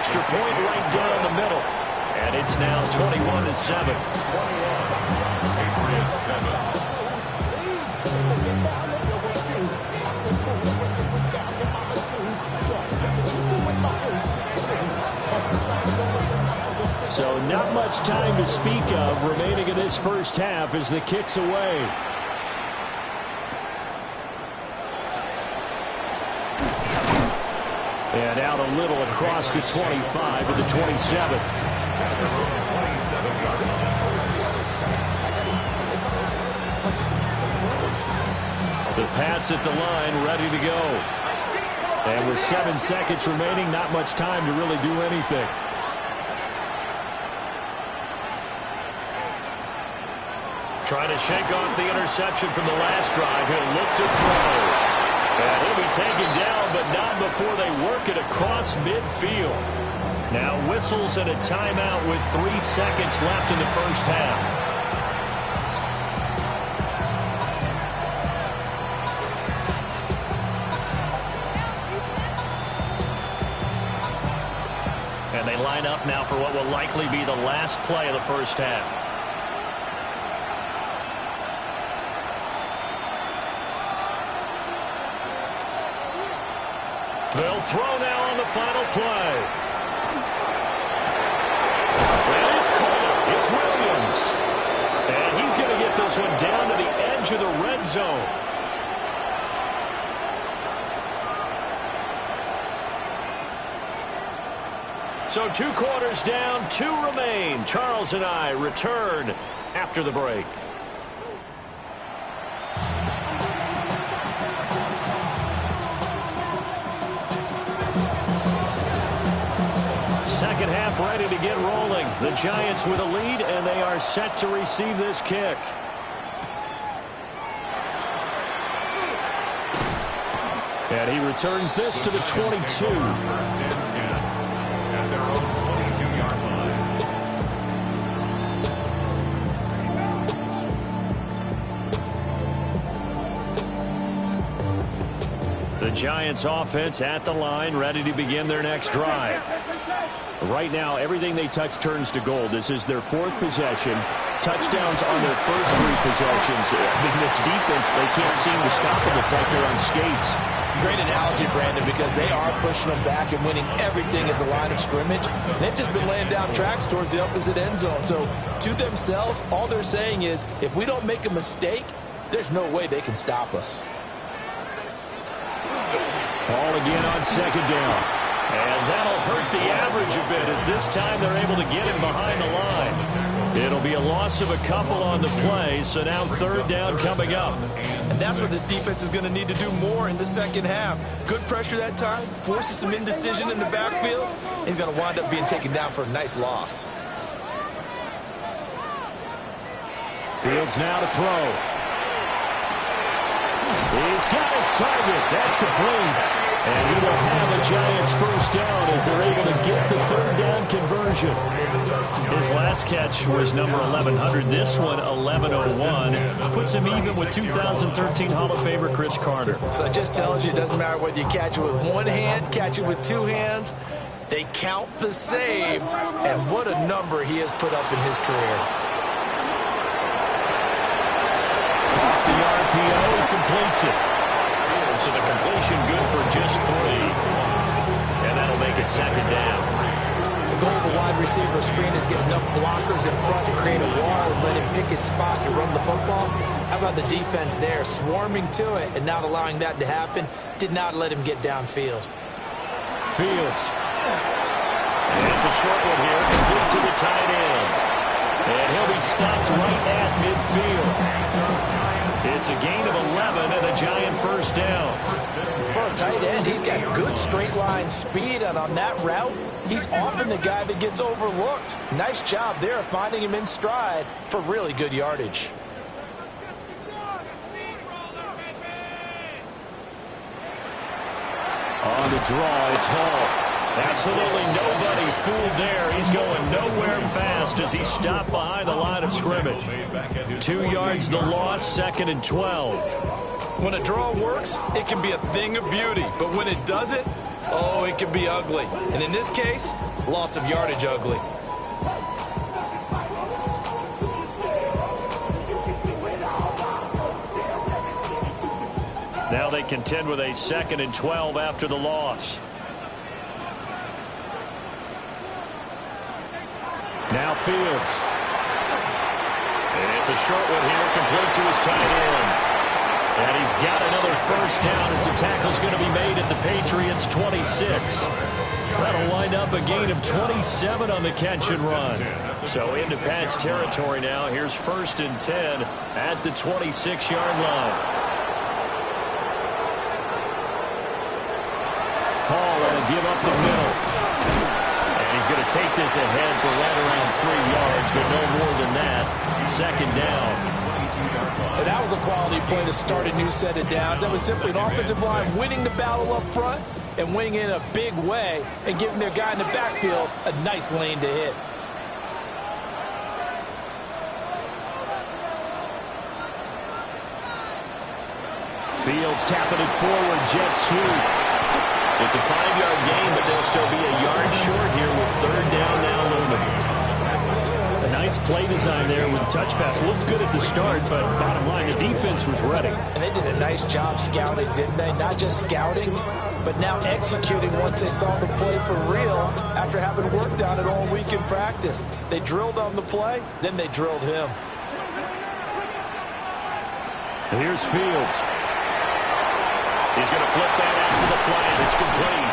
extra point right down the middle. And it's now 21-7. So not much time to speak of remaining in this first half as the kick's away. And out a little across the 25 to the 27. The Pats at the line ready to go. And with 7 seconds remaining, not much time to really do anything. Trying to shake off the interception from the last drive. He'll look to throw. And he'll be taken down, but not before they work it across midfield. Now whistles and a timeout with 3 seconds left in the first half. And they line up now for what will likely be the last play of the first half. They'll throw now on the final play. That is caught. It's Williams. And he's going to get this one down to the edge of the red zone. So 2 quarters down, 2 remain. Charles and I return after the break. Second half ready to get rolling. The Giants with a lead, and they are set to receive this kick. And he returns this to the 22. The Giants offense at the line, ready to begin their next drive. Right now, everything they touch turns to gold. This is their 4th possession. Touchdowns on their first 3 possessions. I mean, this defense, they can't seem to stop them. It's like they're on skates. Great analogy, Brandon, because they are pushing them back and winning everything at the line of scrimmage. They've just been laying down tracks towards the opposite end zone. So to themselves, all they're saying is, if we don't make a mistake, there's no way they can stop us. Ball again on second down. And that'll hurt the average a bit as this time they're able to get him behind the line. It'll be a loss of a couple on the play, so now 3rd down coming up. And that's what this defense is going to need to do more in the second half. Good pressure that time, forces some indecision in the backfield. He's going to wind up being taken down for a nice loss. Fields now to throw. He's got his target. That's complete. And he will have the Giants first down as they're able to get the 3rd down conversion. His last catch was number 1,100. This one, 1,101. Puts him even with 2013 Hall of Famer Chris Carter. So it just tells you it doesn't matter whether you catch it with 1 hand, catch it with 2 hands. They count the same. And what a number he has put up in his career. Off the RPO, he completes it. So the completion good for just 3. And that'll make it 2nd down. The goal of the wide receiver screen is get enough blockers in front to create a wall and let him pick his spot and run the football. How about the defense there, swarming to it and not allowing that to happen? Did not let him get downfield. Fields. And it's a short one here, complete to the tight end. And he'll be stopped right at midfield. It's a gain of 11 and a Giant first down. For a tight end, he's got good straight line speed, and on that route, he's often the guy that gets overlooked. Nice job there finding him in stride for really good yardage. On the draw, it's Hall. Absolutely nobody fooled there. He's going nowhere fast as he stopped behind the line of scrimmage. 2 yards the loss, 2nd and 12. When a draw works, it can be a thing of beauty. But when it doesn't, Oh, it can be ugly. And in this case, loss of yardage ugly. Now they contend with a 2nd and 12 after the loss. Now Fields. And it's a short one here, complete to his tight end. And he's got another first down as the tackle's going to be made at the Patriots' 26. That'll wind up a gain of 27 on the catch and run. So into Pat's territory now. Here's 1st and 10 at the 26-yard line. Hall will give up the middle. And he's going to take this ahead for right around 3 yards, but no more than that. 2nd down. And that was a quality play to start a new set of downs. That was simply an offensive line winning the battle up front and winning in a big way and giving their guy in the backfield a nice lane to hit. Fields tapping it forward, jet sweep. It's a 5-yard gain, but they'll still be a yard short here with 3rd down now looming. A nice play design there with the touch pass. Looked good at the start, but bottom line, the defense was ready. And they did a nice job scouting, didn't they? Not just scouting, but now executing once they saw the play for real after having worked on it all week in practice. They drilled on the play, then they drilled him. Here's Fields. He's going to flip that out to the flat. It's complete.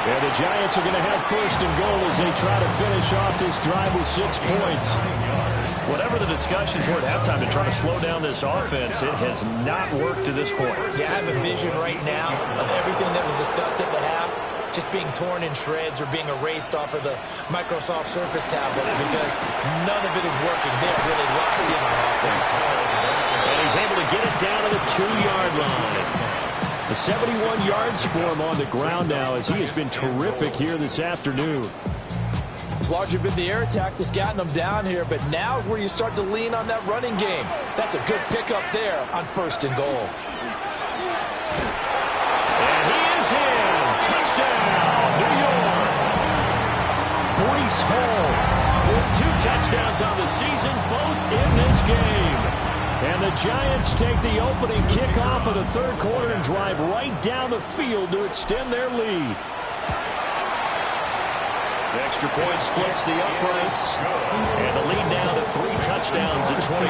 And the Giants are going to have 1st and goal as they try to finish off this drive with 6 points. Whatever the discussions were at halftime to try to slow down this offense, it has not worked to this point. Yeah, I have a vision right now of everything that was discussed at the half just being torn in shreds or being erased off of the Microsoft Surface tablets because none of it is working. They're really locked in on offense. And he's able to get it down to the 2-yard line. The 71 yards for him on the ground now as he has been terrific here this afternoon. It's largely been the air attack that's gotten them down here, but now is where you start to lean on that running game. That's a good pickup there on 1st and goal. And he is in. Touchdown, New York. Breece Hall with 2 touchdowns on the season, both in this game. And the Giants take the opening kickoff of the 3rd quarter and drive right down the field to extend their lead. The extra point splits the uprights. And the lead down to 3 touchdowns at 21.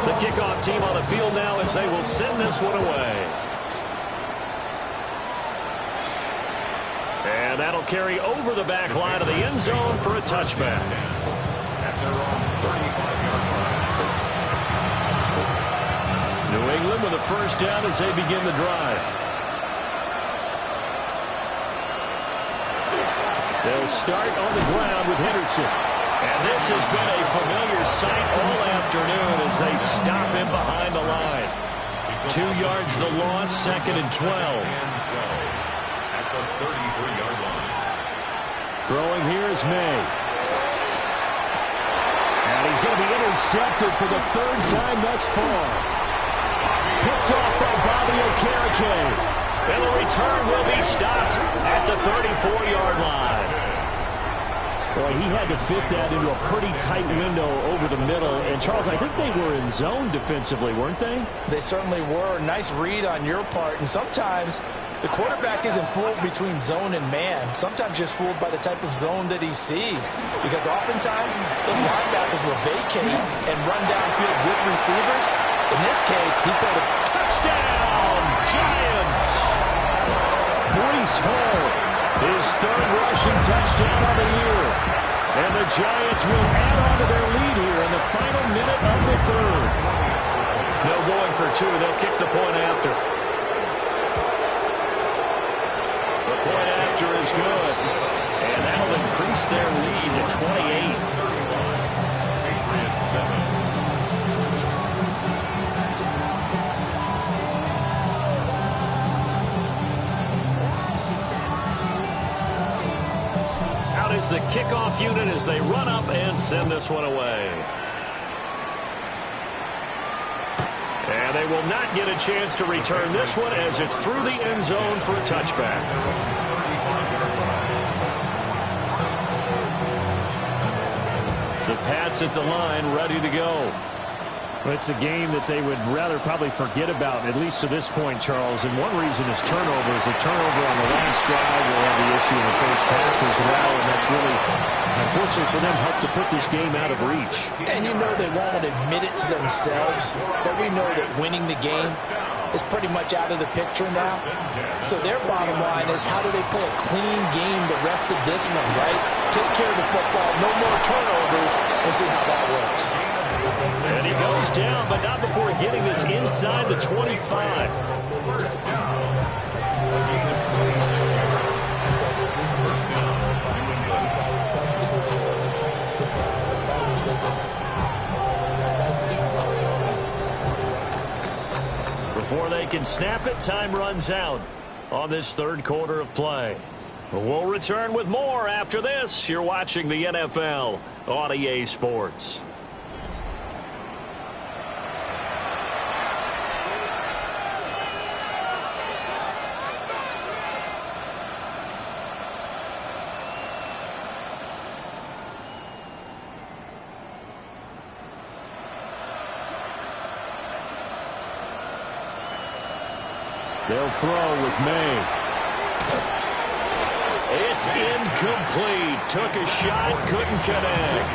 The kickoff team on the field now as they will send this one away. And that'll carry over the back line of the end zone for a touchback. New England with a 1st down as they begin the drive. They'll start on the ground with Henderson. And this has been a familiar sight all afternoon as they stop him behind the line. 2 yards the loss, 2nd and 12. Throwing here is May. And he's going to be intercepted for the 3rd time thus far. Picked off by Bobby Okereke. And the return will be stopped at the 34-yard line. Boy, he had to fit that into a pretty tight window over the middle. And, Charles, I think they were in zone defensively, weren't they? They certainly were. Nice read on your part. And sometimes the quarterback isn't fooled between zone and man. Sometimes just fooled by the type of zone that he sees. Because oftentimes those linebackers will vacate and run downfield with receivers. In this case, he put a touchdown, Giants! Breece Hall, his 3rd rushing touchdown on the year. And the Giants will add on to their lead here in the final minute of the 3rd. No going for 2. They'll kick the point after. The point after is good. And that'll increase their lead to 28. Patriots 7. Is the kickoff unit as they run up and send this one away. And they will not get a chance to return this one as it's through the end zone for a touchback. The Pats at the line, ready to go. It's a game that they would rather probably forget about, at least to this point, Charles. And one reason is turnovers. A turnover on the last drive will have the issue in the first half as well. And that's really, unfortunately for them, helped to put this game out of reach. And you know they won't admit it to themselves, but we know that winning the game is pretty much out of the picture now. So their bottom line is, how do they play a clean game the rest of this one, right? Take care of the football, no more turnovers, and see how that works. And he goes down, but not before getting this inside the 25. Before they can snap it, time runs out on this third quarter of play. We'll return with more after this. You're watching the NFL on EA Sports. They'll throw with May. It's incomplete. Took a shot, couldn't connect.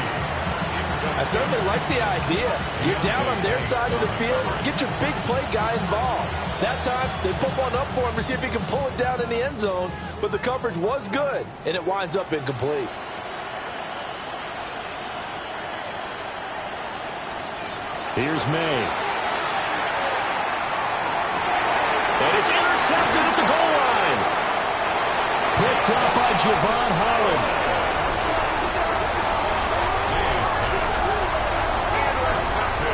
I certainly like the idea. You're down on their side of the field. Get your big play guy involved. That time, they put one up for him to see if he can pull it down in the end zone. But the coverage was good, and it winds up incomplete. Here's May. And it's intercepted at the goal line. Picked up by Javon Holland.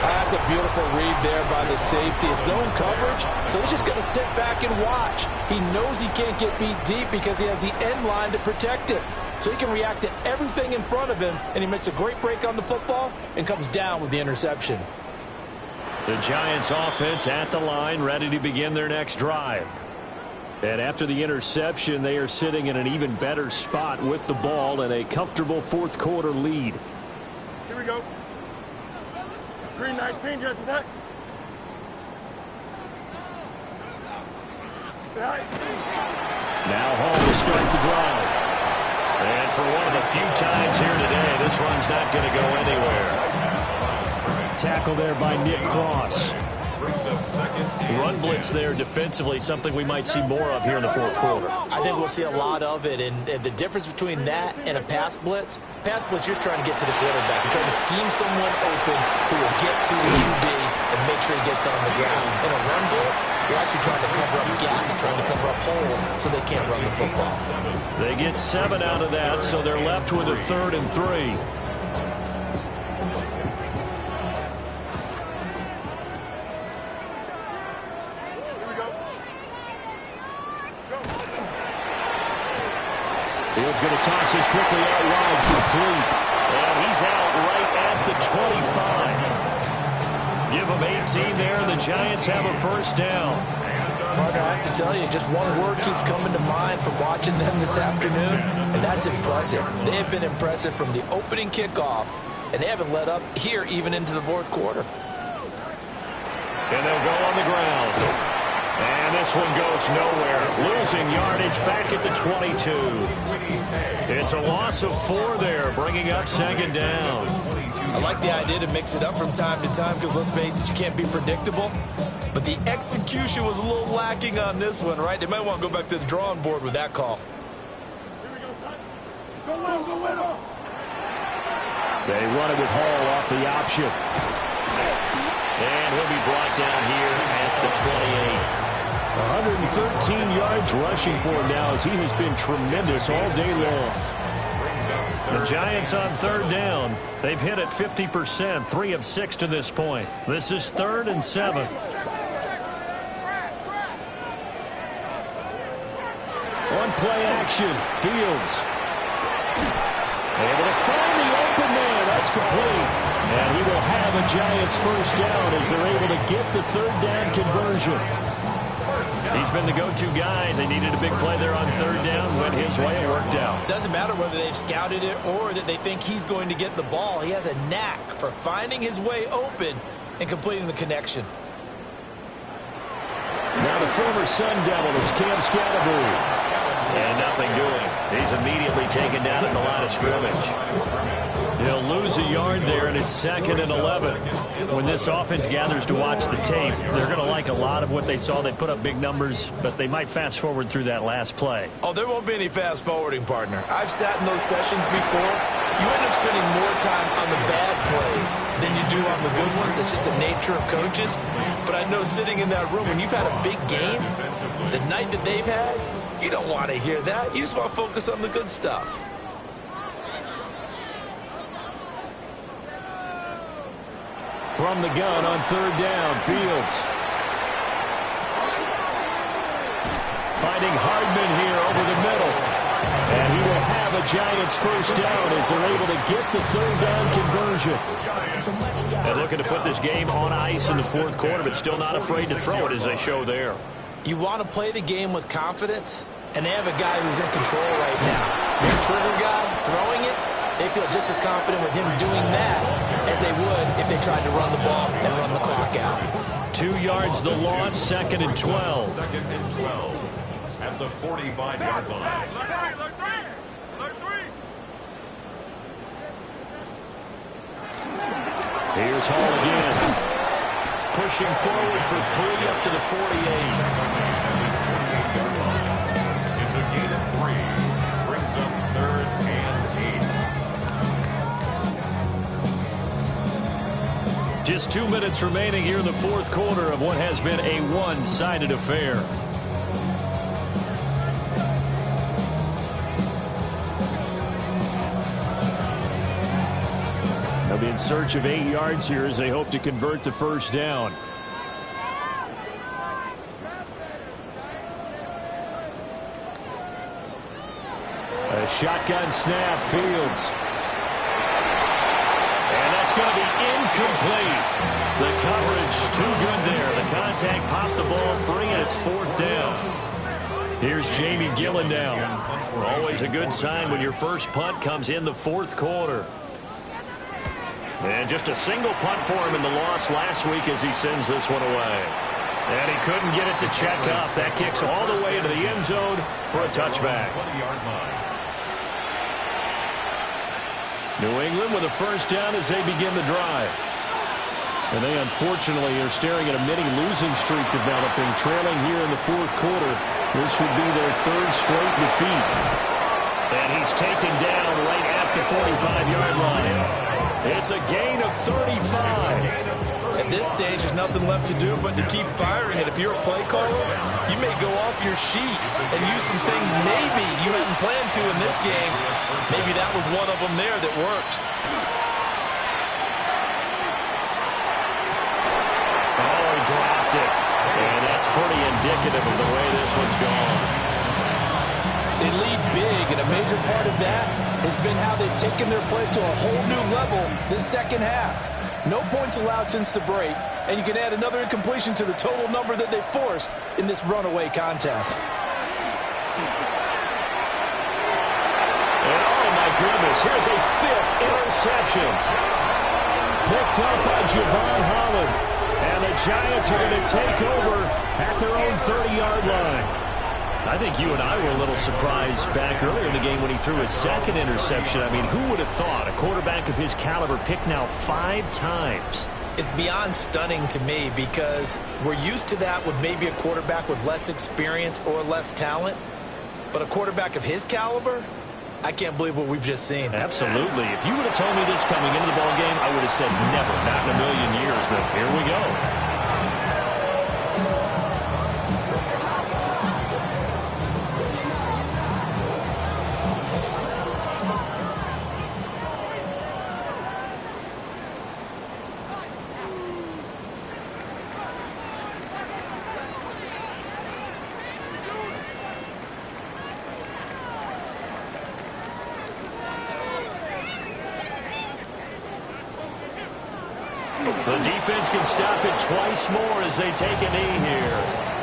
That's a beautiful read there by the safety. It's zone coverage, so he's just going to sit back and watch. He knows he can't get beat deep because he has the end line to protect it. So he can react to everything in front of him, and he makes a great break on the football and comes down with the interception. The Giants offense at the line, ready to begin their next drive. And after the interception, they are sitting in an even better spot with the ball and a comfortable fourth quarter lead. Here we go. Green 19, just attack. Now Hall will start the drive. And for one of the few times here today, this run's not going to go anywhere. Tackle there by Nick Cross. Run blitz there defensively, something we might see more of here in the fourth quarter. I think we'll see a lot of it, and the difference between that and a pass blitz, you're just trying to get to the quarterback. You're trying to scheme someone open who will get to the QB and make sure he gets on the ground. In a run blitz, you're actually trying to cover up gaps, trying to cover up holes so they can't run the football. They get 7 out of that, so they're left with a 3rd and 3. Fields going to toss this quickly out wide, complete. And he's out right at the 25. Give him 18 there, and the Giants have a first down. Partner, I have to tell you, just one word keeps coming to mind from watching them this afternoon, and that's impressive. They have been impressive from the opening kickoff, and they haven't let up here even into the fourth quarter. And they'll go on the ground. And this one goes nowhere. Losing yardage back at the 22. It's a loss of 4 there, bringing up 2nd down. I like the idea to mix it up from time to time because, let's face it, you can't be predictable. But the execution was a little lacking on this one, right? They might want to go back to the drawing board with that call. Here we go, son. Go win him. They run it with Hall off the option. And he'll be brought down here at the 28. 113 yards rushing for him now as he has been tremendous all day long. The Giants on 3rd down. They've hit it 50%, 3 of 6 to this point. This is 3rd and 7. On play action, Fields. Able to find the open man. That's That's complete. And he will have a Giants first down as they're able to get the third down conversion. He's been the go-to guy. They needed a big play there on third down. Went his way and worked out. Doesn't matter whether they've scouted it or that they think he's going to get the ball. He has a knack for finding his way open and completing the connection. Now the former Sun Devil is Cam Scatterbury. And nothing doing. He's immediately taken down at the line of scrimmage. He'll lose a yard there, and it's 2nd and 11. When this offense gathers to watch the tape, they're going to like a lot of what they saw. They put up big numbers, but they might fast forward through that last play. Oh, there won't be any fast forwarding, partner. I've sat in those sessions before. You end up spending more time on the bad plays than you do on the good ones. It's just the nature of coaches. But I know sitting in that room, when you've had a big game, the night that they've had, you don't want to hear that. You just want to focus on the good stuff. From the gun on third down, Fields. Finding Hardman here over the middle. And he will have a Giants first down as they're able to get the third down conversion. They're looking to put this game on ice in the fourth quarter, but still not afraid to throw it as they show there. You want to play the game with confidence, and they have a guy who's in control right now. Their trigger guy throwing it, they feel just as confident with him doing that as they would if they tried to run the ball and run the clock out. 2 yards the loss, 2nd and 12. 2nd and 12 at the 45-yard line. Here's Hall again. Pushing forward for 3 up to the 48. It's a gain of 3. Brings up 3rd and 8. Just 2 minutes remaining here in the fourth quarter of what has been a one-sided affair. They'll be in search of 8 yards here as they hope to convert the first down. A shotgun snap, Fields. And that's going to be incomplete. The coverage too good there. The contact popped the ball free, and it's 4th down. Here's Jamie Gillen now. Always a good sign when your first punt comes in the fourth quarter. And just a single punt for him in the loss last week as he sends this one away. And he couldn't get it to check up. That kicks all the way into the end zone for a touchback. 20-yard line. New England with a first down as they begin the drive. And they unfortunately are staring at a mini losing streak developing, trailing here in the fourth quarter. This would be their 3rd straight defeat. And he's taken down right at the 45-yard line. It's a gain of 35. At this stage, there's nothing left to do but to keep firing it. If you're a play caller, you may go off your sheet and use some things maybe you hadn't planned to in this game. Maybe that was one of them there that worked. Oh, he dropped it. And that's pretty indicative of the way this one's gone. They lead big, and a major part of that has been how they've taken their play to a whole new level this second half. No points allowed since the break, and you can add another incompletion to the total number that they forced in this runaway contest. And oh my goodness, here's a 5th interception. Picked up by Javon Holland. And the Giants are going to take over at their own 30-yard line. I think you and I were a little surprised back earlier in the game when he threw his 2nd interception. I mean, who would have thought a quarterback of his caliber picked now 5 times? It's beyond stunning to me because we're used to that with maybe a quarterback with less experience or less talent. But a quarterback of his caliber, I can't believe what we've just seen. Absolutely. If you would have told me this coming into the ballgame, I would have said never, not in a million years. But here we go. The defense can stop it twice more as they take a knee here.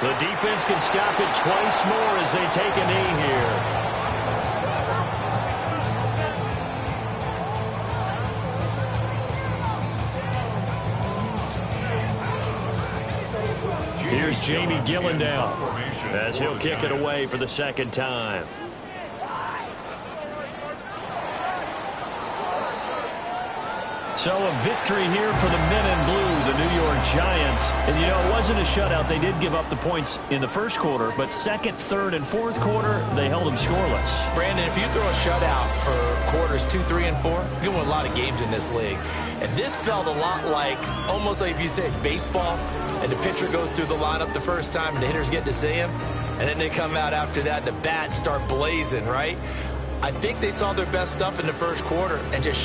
The defense can stop it twice more as they take a knee here. Here's Jamie Gillendow as he'll kick it away for the second time. So a victory here for the men in blue, the New York Giants. And, you know, it wasn't a shutout. They did give up the points in the first quarter, but second, third, and fourth quarter, they held them scoreless. Brandon, if you throw a shutout for quarters 2, 3, and 4, you win a lot of games in this league. And this felt a lot like, almost like if you said baseball, and the pitcher goes through the lineup the first time, and the hitters get to see him, and then they come out after that, and the bats start blazing, right? I think they saw their best stuff in the first quarter and just